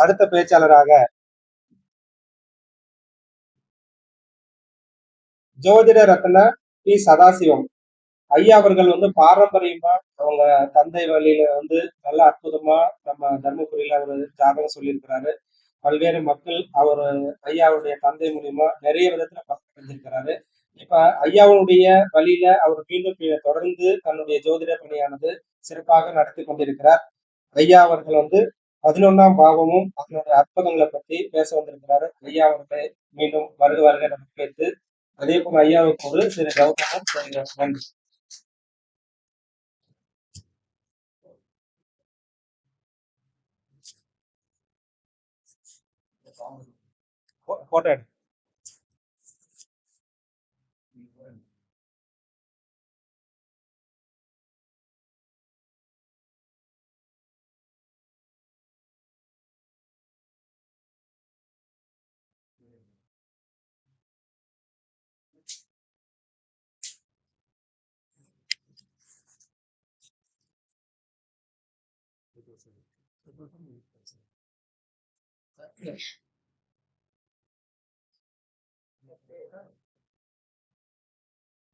அடுத்த பேச்சாளராக ஜோதிட ரத்ன பி சதாசிவம் ஐயா அவர்கள் பாரம்பரியமா அவங்க தந்தை வழியில நல்ல அற்புதமா நம்ம தர்மபுரியில ஒரு ஜாதகம் சொல்லியிருக்கிறாரு. பல்வேறு மக்கள் அவர் ஐயாவுடைய தந்தை மூலியமா நிறைய விதத்துல பகிர்ந்திருக்கிறாரு. இப்ப ஐயாவுடைய வழியில அவர் மீண்டும் தொடர்ந்து தன்னுடைய ஜோதிட பணியானது சிறப்பாக நடத்தி கொண்டிருக்கிறார். ஐயா அவர்கள் 11ஆம் பாவமும் அதனுடைய அற்புதங்களை பற்றி பேச வந்திருக்கிறாரு. ஐயா அவர்களை மீண்டும் வருக நம்ம கேட்டு அதே போல ஐயாவுக்கு ஒரு சிறு கௌரவம். நன்றி. போட்டோ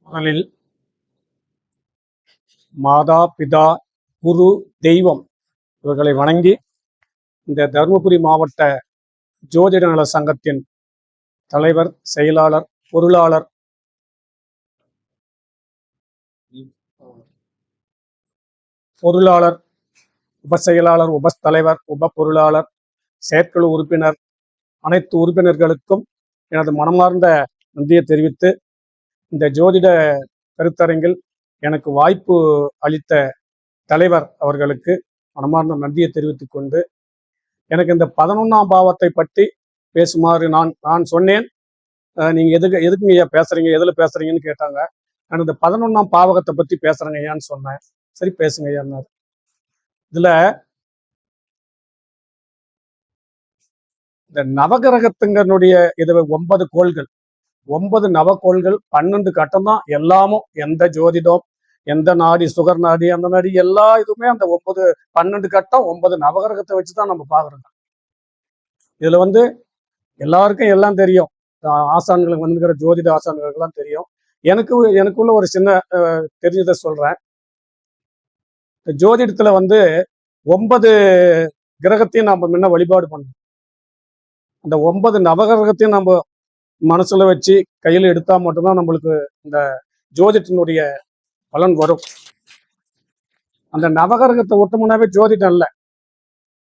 முதலில் மாதா பிதா குரு தெய்வம் இவர்களை வணங்கி இந்த தருமபுரி மாவட்ட ஜோதிட நல சங்கத்தின் தலைவர், செயலாளர், பொருளாளர், உப செயலாளர், உப தலைவர், உப பொருளாளர், செயற்குழு உறுப்பினர் அனைத்து உறுப்பினர்களுக்கும் எனது மனமார்ந்த நன்றியை தெரிவித்து இந்த ஜோதிட கருத்தரங்கில் எனக்கு வாய்ப்பு அளித்த தலைவர் அவர்களுக்கு மனமார்ந்த நன்றியை தெரிவித்துக் கொண்டு எனக்கு இந்த 11ஆம் பாவத்தை பற்றி பேசுமாறு நான் சொன்னேன். நீங்கள் எதுக்குங்க ஐயா பேசுறீங்க, எதில் பேசுறீங்கன்னு கேட்டாங்க. நான் இந்த 11ஆம் பாவகத்தை பற்றி பேசுறேங்க ஐயான்னு சொன்னேன். சரி பேசுங்க ஐயான்னாரு. இதுல இந்த நவகிரகத்துங்களுடைய இது 9 கோள்கள், 9 நவக்கோள்கள், 12 கட்டம் தான் எல்லாமும். எந்த ஜோதிடம், எந்த நாடி, சுகர் நாடி, அந்த நாடி எல்லா இதுவுமே அந்த 12 கட்டம் 9 நவகிரகத்தை வச்சுதான் நம்ம பாக்குறோம். இதுல எல்லாருக்கும் எல்லாம் தெரியும். ஆசான்களுக்கு வந்துக்கிற ஜோதிட ஆசான்களுக்கெல்லாம் தெரியும். எனக்குள்ள ஒரு சின்ன தெரிஞ்சதை சொல்றேன். ஜோதிடத்துல 9 கிரகத்தையும் நம்ம முன்ன வழிபாடு பண்ணணும். அந்த 9 நவகிரகத்தையும் நம்ம மனசுல வச்சு கையில எடுத்தா மட்டும்தான் நம்மளுக்கு இந்த ஜோதிடத்தினுடைய பலன் வரும். அந்த நவகிரகத்தை ஒட்டுமுன்னாவே ஜோதிடம் இல்லை.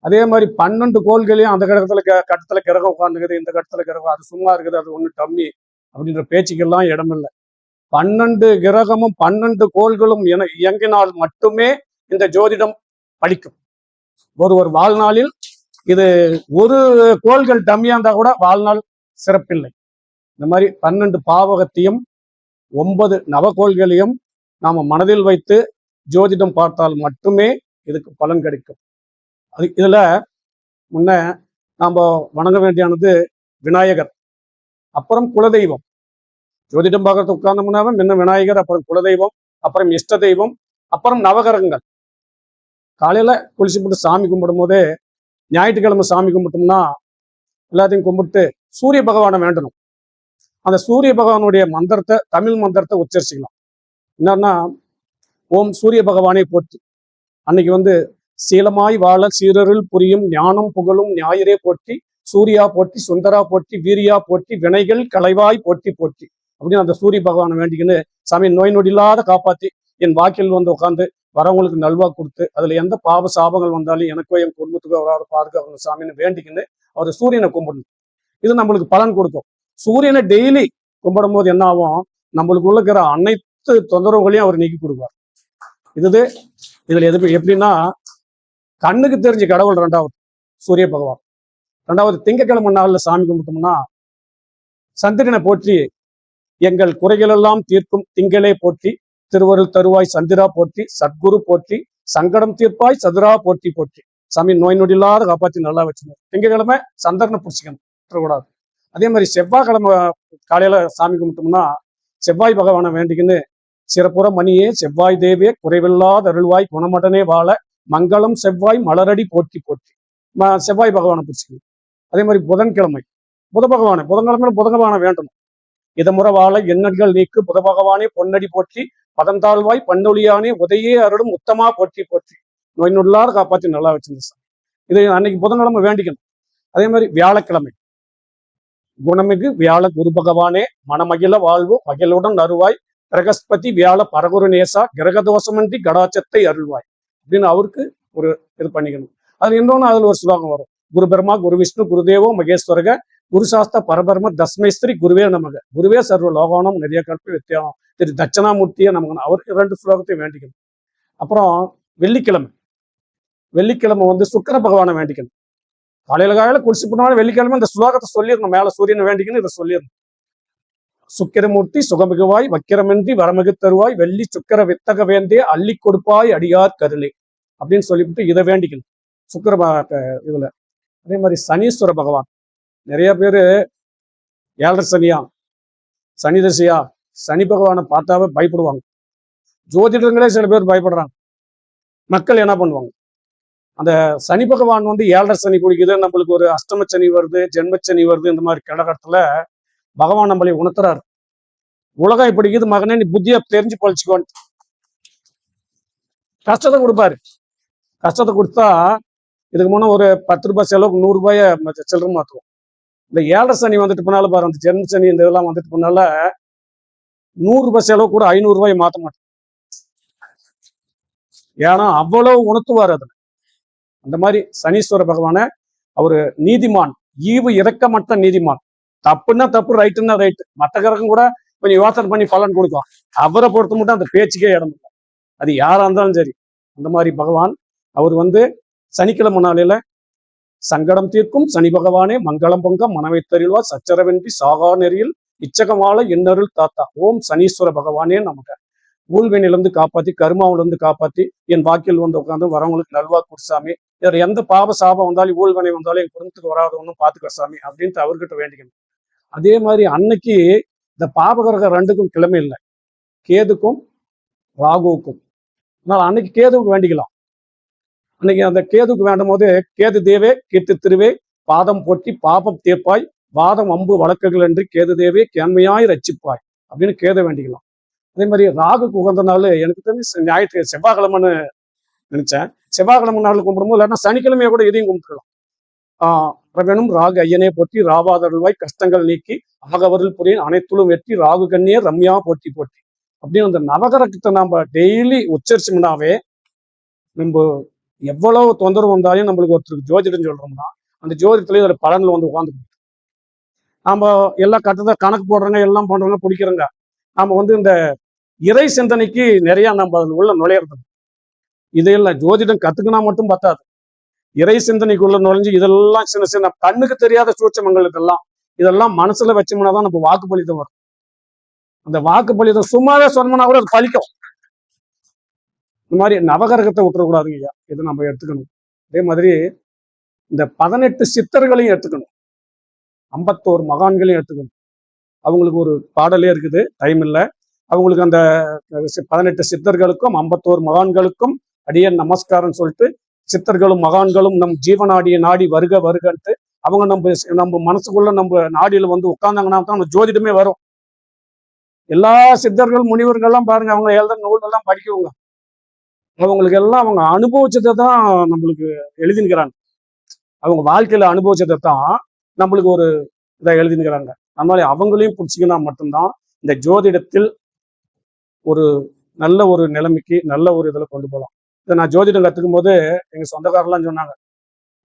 அதே மாதிரி 12 கோள்களையும் அந்த கட்டத்துல கிரகம் உட்காந்துக்குது, இந்த கட்டத்துல கிரகம், அது சும்மா இருக்குது, அது ஒண்ணு டம்மி அப்படின்ற பேச்சுக்கெல்லாம் இடம் இல்லை. 12 கிரகமும் 12 கோள்களும் இயங்கினால் மட்டுமே இந்த ஜோதிடம் பலிக்கும். ஒரு வாழ்நாளில் இது ஒரு கோள்கள் டம்மியா இருந்தா கூட வாழ்நாள் சிறப்பில்லை. இந்த மாதிரி 12 பாவகத்தையும் 9 நவகோள்களையும் நாம மனதில் வைத்து ஜோதிடம் பார்த்தால் மட்டுமே இதுக்கு பலன் கிடைக்கும். இதுல முன்ன நாம வணங்க வேண்டியானது விநாயகர், அப்புறம் குலதெய்வம். ஜோதிடம் பார்க்கறது உட்கார்ந்தோம்னாவே முன்ன விநாயகர், அப்புறம் குலதெய்வம், அப்புறம் இஷ்ட தெய்வம், அப்புறம் நவகிரகங்கள். காலையில குளிச்சு போட்டு சாமி கும்பிடும் போதே, ஞாயிற்றுக்கிழமை சாமி கும்பிட்டோம்னா எல்லாத்தையும் கும்பிட்டு சூரிய பகவானை வேண்டணும். அந்த சூரிய பகவானுடைய மந்திரத்தை, தமிழ் மந்திரத்தை உச்சரிச்சுக்கலாம். என்னன்னா, ஓம் சூரிய பகவானை போற்றி. அன்னைக்கு சீலமாய் வாழ சீரருள் புரியும் ஞானம் புகழும் ஞாயிறே போற்றி, சூர்யா போற்றி, சுந்தரா போற்றி, வீரியா போற்றி, வினைகள் களைவாய் போற்றி போற்றி அப்படின்னு அந்த சூரிய பகவானை வேண்டிக்கின்னு சாமி நோய் நொடி இல்லாத காப்பாற்றி என் வாக்கில் உட்காந்து வரவங்களுக்கு நல்வா கொடுத்து அதுல எந்த பாவ சாபங்கள் வந்தாலும் எனக்கோ என் குடும்பத்துக்கோ வராத பாதுகாக்கணும் சாமின்னு வேண்டிக்கின்னு அவர் சூரியனை கும்பிடணும். இது நம்மளுக்கு பலன் கொடுக்கும். சூரியனை டெய்லி கும்பிடும் போது என்ன ஆகும், நம்மளுக்கு இருக்கிற அனைத்து தொந்தரவுகளையும் அவர் நீக்கி கொடுப்பார். இதுல எப்படின்னா, கண்ணுக்கு தெரிஞ்ச கடவுள் 2வது சூரிய பகவான். 2வது திங்கக்கிழமை நாள்ல சாமி கும்பிட்டோம்னா சந்திரனை போற்றி, எங்கள் குறைகள் எல்லாம் தீர்க்கும் திங்களே போற்றி, திருவருள் தருவாய் சந்திரா போற்றி, சத்குரு போற்றி, சங்கடம் தீர்ப்பாய் சதுரா போற்றி போற்றி. சாமி நோய் நொடி இல்லாத காப்பாற்றி நல்லா வச்சுக்கணும். திங்கக்கிழமை சந்திரனை பிடிச்சிக்கணும், கூடாது. அதே மாதிரி செவ்வாய்க்கிழமை காலையில சாமி கும்பிட்டோம்னா செவ்வாய் பகவானை வேண்டிக்கின்னு, சிறப்புற மணியே செவ்வாய் தேவே குறைவில்லாத அருள்வாய் குணமடனே வாழ மங்களம் செவ்வாய் மலரடி போற்றி போற்றி. செவ்வாய் பகவானை பிடிச்சிக்கணும். அதே மாதிரி புதன்கிழமை புதன்கிழமை வேண்டும். இதமுறை வாழ எண்ணங்கள் நீக்கு புத பகவானே பொன்னடி போற்றி பதந்தாழ்வாய் பன்னொழியானே உதையே அருளும் உத்தமா போற்றி போற்றி நோய் நொல்லாத காப்பாற்றி நல்லா வச்சிருந்தேன் சார். இது அன்னைக்கு புதன்கிழமை வேண்டிக்கணும். அதே மாதிரி வியாழக்கிழமை குணமிகு வியாழ குரு பகவானே மனமகிழ வாழ்வு மகிழுடன் அருவாய் பிரகஸ்பதி வியாழ பரகுரு நேசா கிரகதோஷமின்றி கடாச்சத்தை அருள்வாய் அப்படின்னு அவருக்கு ஒரு இது பண்ணிக்கணும். அது இன்னொன்னு அதுல ஒரு ஸ்லோகம் வரும். குரு பிரம்மா குரு விஷ்ணு குருதேவோ மகேஸ்வரக குருசாஸ்த பரபரம தஸ்மைஸ்திரி குருவே நமக குருவே சர்வ லோகானம் நிறைய கற்பு வித்தியாகம் திரு தட்சணாமூர்த்தியை நமக்கு அவருக்கு 2 ஸ்லோகத்தையும் வேண்டிக்கணும். அப்புறம் வெள்ளிக்கிழமை வந்து சுக்கிர பகவானை வேண்டிக்கணும். காலையில குடிச்சு போனாலும் வெள்ளிக்கிழமை இந்த ஸ்லோகத்தை சொல்லிடணும். மேல சூரியனை வேண்டிக்கணும், இதை சொல்லிடணும். சுக்கிரமூர்த்தி சுகமிகுவாய் வக்கிரமின்றி வரமிகு தருவாய் வெள்ளி சுக்கிர வித்தக வேந்தே அள்ளி கொடுப்பாய் அடியார் கருளே அப்படின்னு சொல்லிவிட்டு இதை வேண்டிக்கணும் சுக்கிர இதுல. அதே மாதிரி சனீஸ்வர பகவான் நிறைய பேரு 7.5 சனியா சனி தசையா சனி பகவானை பார்த்தாவே பயப்படுவாங்க. ஜோதிடங்களே சில பேர் பயப்படுறாங்க. மக்கள் என்ன பண்ணுவாங்க, அந்த சனி பகவான் வந்து 7.5 சனி குடிக்குது, நம்மளுக்கு ஒரு அஷ்டம சனி வருது, ஜென்மச்சனி வருது, இந்த மாதிரி கிழக்கத்துல பகவான் நம்மளை உணர்த்துறாரு. உலகம் இப்படி இருக்குது மகனே, நீ புத்தியை தெரிஞ்சு பழிச்சுக்கோன்னு கஷ்டத்தை கொடுப்பாரு. கஷ்டத்தை கொடுத்தா இதுக்கு முன்னே ஒரு 10 ரூபாய் செலவுக்கு 100 ரூபாய சில்லறை மாற்றுவோம். இந்த 7.5 சனி வந்துட்டு போனாலும் பாரு, அந்த ஜென்ம சனி இந்த இதெல்லாம் வந்துட்டு போனால 100 ரூபாய் செலவு கூட 500 ரூபாய் மாற்ற மாட்டோம். ஏன்னா அவ்வளவு உணர்த்துவார் அதுல. அந்த மாதிரி சனீஸ்வர பகவான அவரு நீதிமான், ஈவு இறக்கமற்ற நீதிமான். தப்புன்னா தப்பு, ரைட்டுன்னா ரைட்டு. மற்ற கிரகம் கூட கொஞ்சம் யோசனை பண்ணி பலன் கொடுக்கும். அவரை பொறுத்த மட்டும் அந்த பேச்சுக்கே இடம் இல்லை. அது யாரா இருந்தாலும் சரி. அந்த மாதிரி பகவான் அவர் வந்து சனிக்கிழமை நாளையில சங்கடம் தீர்க்கும் சனி பகவானே மங்களம் பொங்க மனவை தருள்வார் சச்சரவென்றி சாகா நெறியில் இச்சகமால இன்னருள் தாத்தா ஓம் சனீஸ்வர பகவானே நமக்கு ஊழ்வினிலிருந்து காப்பாத்தி கருமாவிலிருந்து காப்பாத்தி என் வாக்கில் வந்து உட்காந்து வரவங்களுக்கு நல்வா குடிசாமி, இவர் எந்த பாவ சாபம் வந்தாலும் ஊழ்வினை வந்தாலும் என் குடும்பத்துக்கு வராதவனும் பாத்துக்க சாமி அப்படின்ட்டு அவர்கிட்ட வேண்டிக்கணும். அதே மாதிரி அன்னைக்கு இந்த பாபகிரக 2க்கும் கிழமை இல்லை, கேதுக்கும் ராகுவுக்கும். அதனால அன்னைக்கு கேதுவுக்கு வேண்டிக்கலாம். அன்னைக்கு அந்த கேதுக்கு வேண்டும் போது கேது தேவே கீர்த்தி திருவே பாதம் போட்டி பாபம் தேப்பாய் வாதம் அம்பு வழக்குகள் என்று கேது தேவே கேண்மையாய் ரச்சிப்பாய் அப்படின்னு கேத வேண்டிக்கலாம். அதே மாதிரி ராகுக்கு உகந்த நாள் எனக்கு தெரிஞ்சு ஞாயிற்று செவ்வாய்க்கிழமைன்னு நினைச்சேன். செவ்வாய்க்கிழமை நாள் கும்பிடும்போது இல்லைன்னா சனிக்கிழமையை கூட இதையும் கும்பிட்டுக்கலாம். ரவனும் ராகு ஐயனே போற்றி ராவாதருள்வாய் கஷ்டங்கள் நீக்கி அகவரில் புரியும் அனைத்துலும் வெற்றி ராகு கண்ணியே ரம்யா போற்றி போற்றி அப்படின்னு அந்த நவகிரகத்தை நம்ம டெய்லி உச்சரிச்சோம்னாவே நம்ம எவ்வளவு தொந்தரவு வந்தாலும் நம்மளுக்கு ஒருத்தருக்கு ஜோதிடம் சொல்றோம்னா அந்த ஜோதிடத்துல இதுல பலன்ல வந்து உட்காந்துக்கணும். நாம எல்லாம் கணக்கு போடுறோங்க, எல்லாம் பண்றோங்க, பிடிக்கிறோங்க. நாம வந்து இந்த இறை சிந்தனைக்கு நிறைய நம்ம அதில் உள்ள நுழையிறது. இதையெல்லாம் ஜோதிடம் கத்துக்கினா மட்டும் பத்தாது. இறை சிந்தனைக்குள்ள நுழைஞ்சு இதெல்லாம் சின்ன சின்ன கண்ணுக்கு தெரியாத சூட்சமங்கள் இதெல்லாம் மனசுல வச்சோம்னா தான் நம்ம வாக்கு பலிதம் வரும். அந்த வாக்கு பலிதம் சும்மாவே சொன்னோம்னா கூட அது பலிக்கும். இந்த மாதிரி நவகிரகத்தை விட்டுறக்கூடாதுங்க ஐயா, இதை நம்ம எடுத்துக்கணும். அதே மாதிரி இந்த 18 சித்தர்களையும் எடுத்துக்கணும், 51 மகான்களையும் எடுத்துக்கணும். அவங்களுக்கு ஒரு பாடலே இருக்குது, டைம் இல்லை. அவங்களுக்கு அந்த 18 சித்தர்களுக்கும் 51 மகான்களுக்கும் அடியன் நமஸ்காரம் சொல்லிட்டு, சித்தர்களும் மகான்களும் நம் ஜீவநாடியை நாடி வருக வருகன்ட்டு அவங்க நம்ம மனசுக்குள்ள நம்ம நாடியில வந்து உட்கார்ந்தாங்கன்னா தான் நம்ம ஜோதிடமே வரும். எல்லா சித்தர்கள் முனிவர்கள்லாம் பாருங்க, அவங்க எழுத நூல்கள்லாம் படிக்கவங்க அவங்களுக்கு எல்லாம் அவங்க அனுபவிச்சதை தான் நம்மளுக்கு எழுதினுக்கிறாங்க. அவங்க வாழ்க்கையில அனுபவிச்சதை தான் நம்மளுக்கு ஒரு இதை எழுதினுக்கிறாங்க. அதனால அவங்களையும் பிடிச்சிக்கினா மட்டும்தான் இந்த ஜோதிடத்தில் ஒரு நல்ல ஒரு நிலைமைக்கு நல்ல ஒரு இதில் கொண்டு போகலாம். இதை நான் ஜோதிடம் கற்றுக்கும் போது எங்கள் சொந்தக்காரெல்லாம் சொன்னாங்க,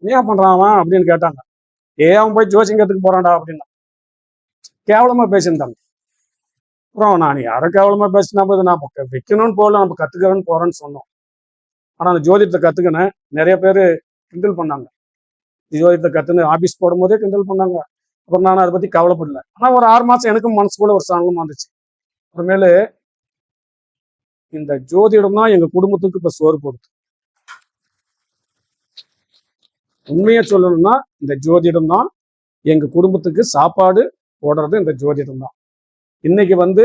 என்ன பண்றான் அவன் அப்படின்னு கேட்டாங்க. அவன் போய் ஜோசியம் கற்றுக்க போறான்டா அப்படின்னா கேவலமா பேசியிருந்தாங்க. அப்புறம் நான் யாரை கேவலமா பேசினா போது நான் வைக்கணும்னு போகல, நம்ம கற்றுக்கிறோன்னு போறேன்னு சொன்னோம். ஆனால் அந்த ஜோதிடத்தை கற்றுக்கினேன். நிறைய பேர் கிண்டல் பண்ணாங்க. ஜோதிடத்தை கற்றுன்னு ஆஃபீஸ் போடும்போதே கிண்டல் பண்ணாங்க. அப்புறம் நான் அதை பற்றி கவலைப்படல. ஆனால் ஒரு 6 மாதம் எனக்கும் மனசுக்குள்ள ஒரு சங்கம் வந்துச்சு. அப்புறமேலு இந்த ஜோதிடம் தான் எங்க குடும்பத்துக்கு இப்ப சோறு போடுது. உண்மையை சொல்லணும்னா இந்த ஜோதிடம் தான் எங்க குடும்பத்துக்கு சாப்பாடு போடுறது. இந்த ஜோதிடம் தான் இன்னைக்கு வந்து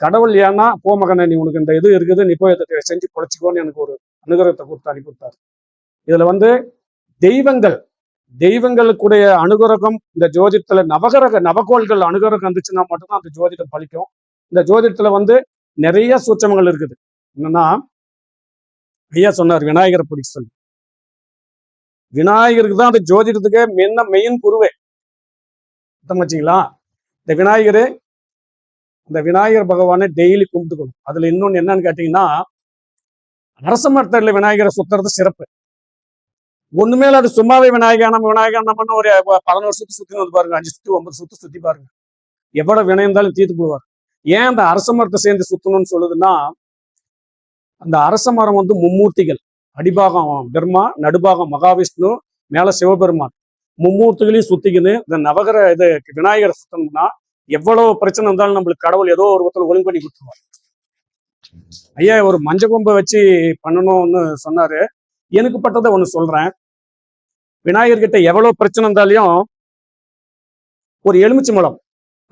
கடவுள் ஏன்னா போ மகனை, நீ உனக்கு இந்த இது இருக்குது, நீ போய் இதை செஞ்சு பொழைச்சிக்கோன்னு எனக்கு ஒரு அனுகிரகத்தை கொடுத்து அனுப்பிவிட்டாரு. இதுல வந்து தெய்வங்கள் தெய்வங்களுக்குடைய அனுகிரகம் இந்த ஜோதிடத்துல நவகோள்கள் அனுகிரகம் இருந்துச்சுன்னா மட்டும்தான் அந்த ஜோதிடம் பலிக்கும். இந்த ஜோதிடத்துல வந்து நிறைய சூட்சமங்கள் இருக்குது. என்னன்னா, ஐயா சொன்னார் விநாயகரை பிடிக்க சொல்லி. விநாயகருக்கு தான் அந்த ஜோதிடத்துக்கு மெயின் குருவே. வச்சுங்களா, இந்த விநாயகர் பகவானை டெய்லி கும்பிட்டுக்கணும். அதுல இன்னொன்னு என்னன்னு கேட்டீங்கன்னா, அரச மரத்தடியில விநாயகரை சுத்துறது சிறப்பு. ஒண்ணுமேல அது சும்மாவே விநாயகர் ஒரு 11 சுத்து சுத்தி வந்து பாருங்க, 5 சுத்து 9 சுத்து சுத்தி பாருங்க, எவ்வளவு வினை இருந்தாலும் தீர்த்து போவார். ஏன் அந்த அரச மரத்தை சேர்ந்து சுத்தணும்னு சொல்லுதுன்னா, அந்த அரச மரம் வந்து மும்மூர்த்திகள், அடிபாகம் பிரம்மா, நடுபாகம் மகாவிஷ்ணு, மேல சிவபெருமான், மும்மூர்த்திகளையும் சுத்திக்கின்னு இந்த விநாயகரை சுத்தணும்னா எவ்வளவு பிரச்சனை இருந்தாலும் நம்மளுக்கு கடவுள் ஏதோ ஒரு ஒருத்தர் ஒழுங்கு பண்ணி கொடுத்துருவார். ஐயா ஒரு மஞ்ச கொம்பை வச்சு பண்ணணும்னு சொன்னாரு. எனக்கு பட்டதை ஒண்ணு சொல்றேன். விநாயகர்கிட்ட எவ்வளவு பிரச்சனை இருந்தாலையும் ஒரு எலுமிச்சை மலம்,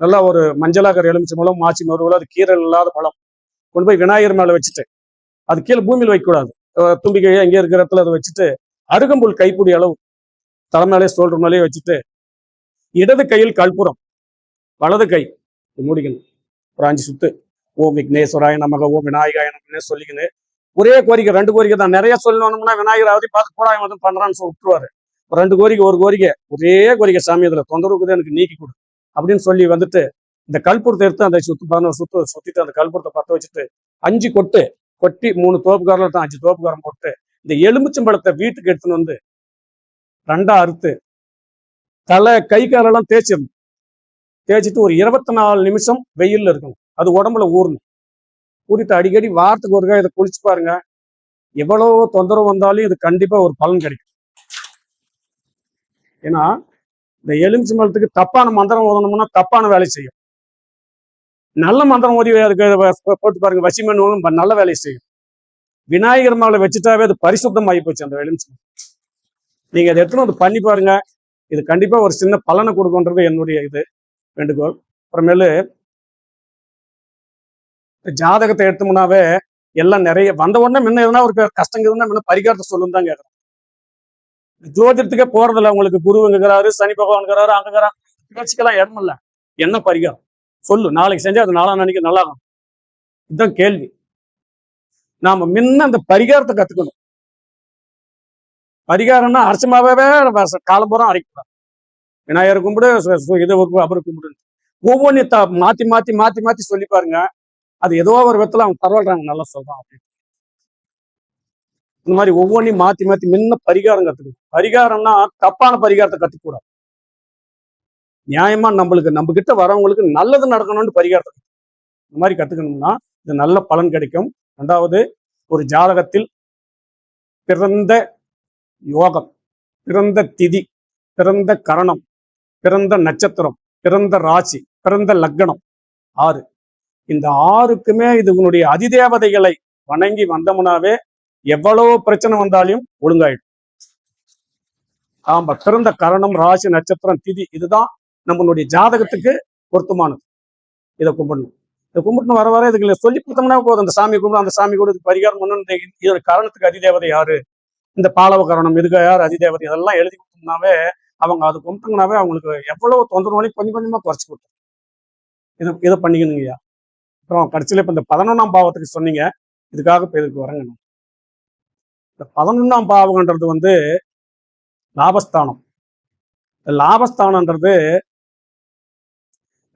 நல்லா ஒரு மஞ்சளாகிற எலுமிச்சை மலம், மாச்சி மருவல, அது கீரல் இல்லாத பழம் கொண்டு போய் விநாயகர் மேல வச்சுட்டு, அது கீழே பூமியில் வைக்கக்கூடாது, தும்பிக்கை எங்கே இருக்கிற இடத்துல அதை வச்சுட்டு, அருகம்புல் கைப்பிடி அளவு தலைமையிலே சொல்ற மேலேயே வச்சுட்டு, இடது கையில் கற்பூரம், வலது கை மூடிக்கணும், ஒரு 5 சுத்து ஓம் விக்னேஸ்வராய நமக, ஓம் விநாயகாய நமன்னு சொல்லிக்கின்னு, ஒரே கோரிக்கை 2 கோரிக்கை தான். நிறைய சொல்லணும்னா விநாயகராவது பார்த்து போடாம பண்றான்னு விட்டுருவாரு. 2 கோரிக்கை, ஒரு கோரிக்கை, ஒரே கோரிக்கை, சாமி அதுல தொந்தரவுக்குதான் எனக்கு நீக்கி கொடு அப்படின்னு சொல்லி வந்துட்டு, இந்த கற்பூரத்தை எடுத்து அந்த 11 சுத்து சுத்திட்டு அந்த கற்பூரத்தை பத்த வச்சுட்டு 5 கொட்டி 3 தோப்புக்காரில் 5 தோப்புக்காரம் போட்டு, இந்த எலுமிச்சம்பழத்தை வீட்டுக்கு எடுத்துன்னு வந்து 2ஆ அறுத்து தலை கை காலெல்லாம் தேய்ச்சிட்டு ஒரு 24 நிமிஷம் வெயில்ல இருக்கணும். அது உடம்புல ஊறணும். ஊறிட்டு அடிக்கடி வாரத்துக்கு ஒருக்கா இதை குளிச்சு பாருங்க. எவ்வளவு தொந்தரவு வந்தாலும் இது கண்டிப்பா ஒரு பலன் கிடைக்கும். ஏன்னா இந்த எலுமிச்சம்பழத்துக்கு தப்பான மந்திரம் ஓதணும்னா தப்பான வேலை செய்யும். நல்ல மந்திரம் ஓதி அதுக்கு போட்டு பாருங்க, வசிமன் நல்ல வேலையை செய்யும். விநாயகர் மேல வச்சுட்டாவே அது பரிசுத்தம் ஆகி போச்சு அந்த எலுமிச்சம்பழம். நீங்க அதை எடுத்துன்னு வந்து பண்ணி பாருங்க, இது கண்டிப்பா ஒரு சின்ன பலனை கொடுக்குன்றது என்னுடைய வேண்டுகோள். அப்புறமேலு ஜாதகத்தை எடுத்தோம்னாவே எல்லாம் நிறைய வந்த உடனே முன்ன எதுனா ஒரு கஷ்டம் இருந்தா முன்ன பரிகாரத்தை சொல்லுன்னு தான் கேட்கறேன். ஜோதிடத்துக்கே போறதில்ல. உங்களுக்கு குருவுங்கிறாரு, சனி பகவான்கிறாரு, அங்கங்கிறாரு, பேச்சுக்கெல்லாம் இடம் இல்லை. என்ன பரிகாரம் சொல்லு, நாளைக்கு செஞ்சா அது 4ஆம் நாளைக்கு நல்லா இருக்கும். இதுதான் கேள்வி. நாம முன்ன அந்த பரிகாரத்தை கத்துக்கணும். பரிகாரம்னா அரிசமாவே காலம்புறம் அரைக்கூடாது. விநாயகர் கும்பிடு, இதை அப்புறம் கும்பிடு, ஒவ்வொன்றையும் மாத்தி மாத்தி மாத்தி மாத்தி சொல்லி பாருங்க. அது ஏதோ ஒரு விதத்துல அவங்க பரவாயில்றாங்க, நல்லா சொல்றான் அப்படின்னு. இந்த மாதிரி ஒவ்வொன்றையும் மாத்தி மாத்தி முன்ன பரிகாரம் கத்துக்கணும். பரிகாரம்னா தப்பான பரிகாரத்தை கத்துக்கூடாது. நியாயமா நம்ம கிட்ட வரவங்களுக்கு நல்லது நடக்கணும்னு பரிகாரத்தை இந்த மாதிரி கத்துக்கணும்னா இது நல்ல பலன் கிடைக்கும். 2வது, ஒரு ஜாதகத்தில் பிறந்த யோகம், பிறந்த திதி, பிறந்த கரணம், பிறந்த நட்சத்திரம், பிறந்த ராசி, பிறந்த லக்னம் 6. இந்த 6க்குமே இதுனுடைய அதிதேவதைகளை வணங்கி வந்தோம்னாவே எவ்வளவு பிரச்சனை வந்தாலும் ஒழுங்காயிடும். ஆமா, பிறந்த கரணம், ராசி, நட்சத்திரம், திதி, இதுதான் நம்மளுடைய ஜாதகத்துக்கு பொருத்தமானது. இதை கும்பிடணும். இதை கும்பிட்டு வர வர இதுக்கு சொல்லி கொடுத்தோம்னா போதும். அந்த சாமி கும்பிடும், அந்த சாமி கூட பரிகாரம் பண்ணணும். இதோட காரணத்துக்கு அதிதேவதை யாரு, இந்த பாலவ கரணம் இதுக்கு யார் அதிதேவதை, இதெல்லாம் எழுதி கொடுத்தோம்னாவே அவங்க அது கும்பிட்டோம்னாவே அவங்களுக்கு எவ்வளவு தொந்தரவு கொஞ்சம் கொஞ்சமா குறைச்சி கொடுத்தோம். இதை பண்ணிக்கணுங்கய்யா. அப்புறம் கடைசியில இப்ப இந்த 11ஆம் பாவத்துக்கு சொன்னீங்க, இதுக்காக இப்ப இதுக்கு வரங்க. இந்த 11ஆம் பாவம்ன்றது லாபஸ்தானம். லாபஸ்தானன்றது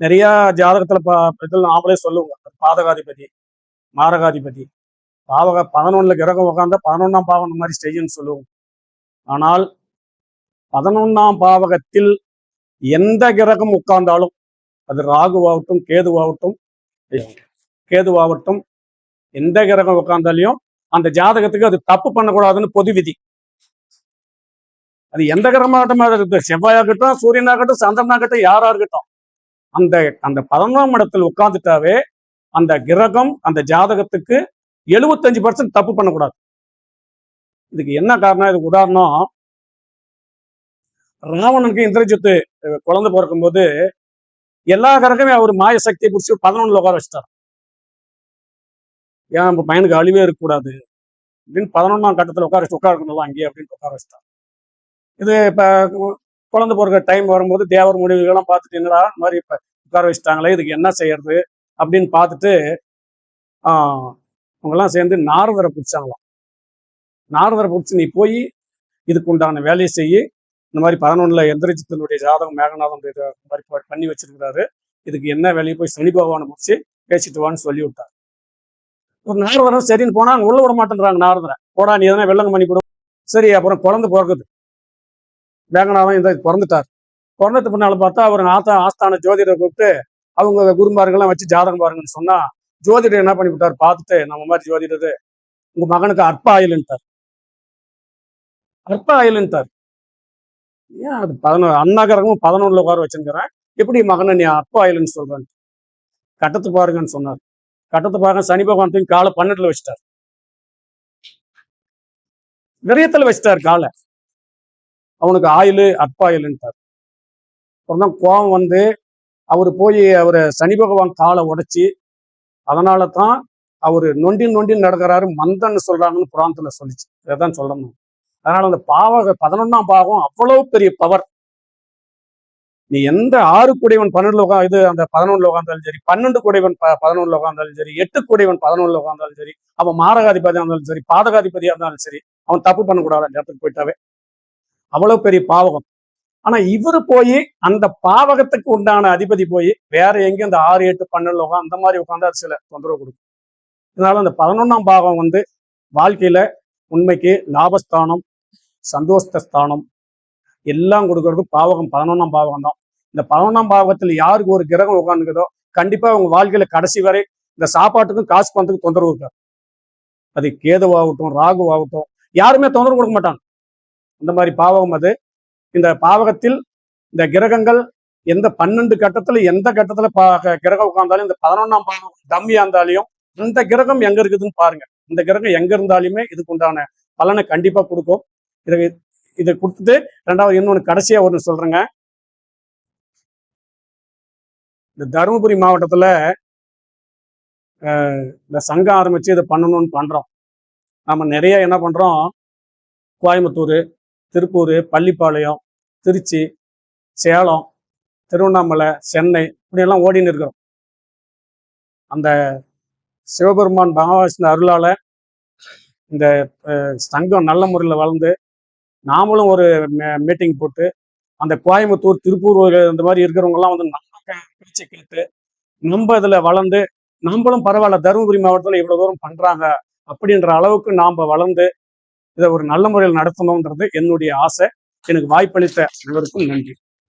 நிறைய ஜாதகத்துல இதில் நாமளே சொல்லுவோம். பாதகாதிபதி, மாரகாதிபதி, 11ல கிரகம் உட்காந்தா 11ஆம் பாவம் இந்த மாதிரி செய்யுன்னு சொல்லுவோம். ஆனால் 11ஆம் பாவகத்தில் எந்த கிரகம் உட்கார்ந்தாலும், அது ராகுவாகட்டும், கேதுவாகட்டும், எந்த கிரகம் உட்கார்ந்தாலையும் அந்த ஜாதகத்துக்கு அது தப்பு பண்ணக்கூடாதுன்னு பொது விதி. அது எந்த கிரகமாகட்டும், செவ்வாயாகட்டும், சூரியனாகட்டும், சந்திரனாகட்டும், யாரா இருக்கட்டும், அந்த 11ஆம் இடத்தில் உட்கார்ந்துட்டாவே அந்த கிரகம் அந்த ஜாதகத்துக்கு 75% தப்பு பண்ணக்கூடாது. இதுக்கு என்ன காரணம்? இதுக்கு உதாரணம், ராவணனுக்கு இந்திரஜித்து குழந்தை பிறக்கும் போது எல்லா கிரகமே அவர் மாய சக்தியை பிடிச்சி 11ல உட்கார வச்சிட்டார். ஏன் நம்ம பையனுக்கு அழிவே இருக்கக்கூடாது அப்படின்னு 11ஆம் கட்டத்தில் உட்கார இருக்கணும் அங்கேயே அப்படின்னு உட்கார வச்சிட்டார். இது இப்போ குழந்தை பிறகு டைம் வரும்போது தேவர் முடிவுகள்லாம் பார்த்துட்டு என்னடா இந்த மாதிரி இப்போ உட்கார வச்சுட்டாங்களே, இதுக்கு என்ன செய்யறது அப்படின்னு பார்த்துட்டு அவங்கெல்லாம் சேர்ந்து நாரதரை பிடிச்சாங்களாம். நாரதரை பிடிச்சி நீ போய் இதுக்கு உண்டான வேலையை செய்யி, இந்த மாதிரி 11ல் எந்திரஜித்தனுடைய ஜாதகம் மேகநாதன் மாதிரி பண்ணி வச்சிருக்கிறாரு, இதுக்கு என்ன வேலையை போய் சனி பகவானை பிடிச்சி பேசிட்டு வான்னு சொல்லி விட்டார். ஒரு நாரதரம் சரின்னு போனா அங்க உள்ள விட மாட்டேன்றாங்க. நாரதரை போடா நீ எதனா வெள்ளங்க பண்ணி கொடு. சரி, அப்புறம் குழந்தை பிறகுது. மேகநாதன் இந்த பிறந்துட்டார். பிறந்தது பின்னால பார்த்தா அவர் ஆஸ்தான ஜோதிடரை கூப்பிட்டு அவங்க குருமார்கள்லாம் வச்சு ஜாதகம் பாருங்கன்னு சொன்னா, ஜோதிடர் என்ன பண்ணி விட்டார் பார்த்துட்டு, நம்ம மாதிரி ஜோதிடர் உங்க மகனுக்கு அற்ப ஆயுள்ன்ட்டார். அற்ப ஆயுள்ன்ட்டார். ஏன் அது 11 அன்னகரமும் 11ல் உட்கார வச்சிருக்கிறேன், எப்படி மகனை நீ அற்ப ஆயுள்னு சொல்றேன்? கட்டத்து பாருங்கன்னு சொன்னார். கட்டத்து பாருங்க, சனி பகவான் தூக்கி காலை 12ல் வச்சிட்டார். விரயத்துல வச்சிட்டார் காலை. அவனுக்கு ஆயுள் அற்ப ஆயுள்ன்ட்டார். அப்புறம் தான் கோபம் வந்து அவரு போய் அவரை சனி பகவான் காலை உடைச்சி, அதனால தான் அவரு நொண்டி நொண்டி நடக்கிறாரு மந்தன்னு சொல்றாங்கன்னு புராணத்துல சொல்லிச்சு. இதான் சொல்லணும். அதனால அந்த 11ஆம் பாவம் அவ்வளவு பெரிய பவர். நீ எந்த 6 கூடையவன் 12ல் இது அந்த 11ல் உட்கார்ந்தாலும் சரி, 12 கூடையவன் 11ல் உட்கார்ந்தாலும் சரி, 8 கூடையவன் 11ல் உட்கார்ந்தாலும் சரி, அவன் மாரகாதிபதியா இருந்தாலும் சரி, பாதகாதிபதியா இருந்தாலும் சரி, அவன் தப்பு பண்ணக்கூடாது. அந்த இடத்துக்கு போயிட்டாவே அவ்வளவு பெரிய பாவகம். ஆனா இவரு போய் அந்த பாவகத்துக்கு உண்டான அதிபதி போய் வேற எங்க இந்த 6, 8, 12 உட்காந்து அந்த மாதிரி உட்காந்தா சில தொந்தரவு கொடுக்கும். இதனால அந்த 11ஆம் பாவம் வந்து வாழ்க்கையில உண்மைக்கு லாபஸ்தானம், சந்தோஷஸ்தானம் எல்லாம் கொடுக்கறது பாவகம் 11ஆம் பாவகம் தான். இந்த 11ஆம் பாவகத்தில் யாருக்கு ஒரு கிரகம் உட்காந்துக்குதோ கண்டிப்பா அவங்க வாழ்க்கையில கடைசி வரை இந்த சாப்பாட்டுக்கும் காசு பணத்துக்கும் தொந்தரவு இருக்காது. அது கேதுவாகட்டும் ராகுவாகட்டும் யாருமே தொந்தரவு கொடுக்க மாட்டாங்க. இந்த மாதிரி பாவகம் அது. இந்த பாவகத்தில் இந்த கிரகங்கள் எந்த 12 கட்டத்துல எந்த கட்டத்துல கிரகம் உட்கார்ந்தாலும் இந்த 11ஆம் பாவகம் டம்மியா இருந்தாலையும் இந்த கிரகம் எங்க இருக்குதுன்னு பாருங்க. இந்த கிரகம் எங்க இருந்தாலுமே இதுக்கு உண்டான பலனை கண்டிப்பா கொடுக்கும். இதை கொடுத்துட்டு ரெண்டாவது இன்னொன்னு கடைசியா ஒன்று சொல்றேங்க. இந்த தருமபுரி மாவட்டத்துல இந்த சங்கம் ஆரம்பிச்சு இதை பண்ணணும்னு பண்றோம். நம்ம நிறைய என்ன பண்றோம், கோயம்புத்தூர், திருப்பூர், பள்ளிப்பாளையம், திருச்சி, சேலம், திருவண்ணாமலை, சென்னை இப்படியெல்லாம் ஓடின்னு இருக்கிறோம். அந்த சிவபெருமான் பகவான் அருளால இந்த சங்கம் நல்ல முறையில் வளர்ந்து நாமளும் ஒரு மீட்டிங் போட்டு அந்த கோயம்புத்தூர், திருப்பூர் இந்த மாதிரி இருக்கிறவங்கலாம் வந்து நம்ம பேச்சை கேட்டு நம்ம இதில் வளர்ந்து நம்மளும் பரவாயில்ல தருமபுரி மாவட்டத்தில் இவ்வளோ தூரம் பண்ணுறாங்க அப்படின்ற அளவுக்கு நாம் வளர்ந்து இதை ஒரு நல்ல முறையில் நடத்தணுன்றது என்னுடைய ஆசை. எனக்கு வாய்ப்பளித்த அனைவருக்கும் நன்றி.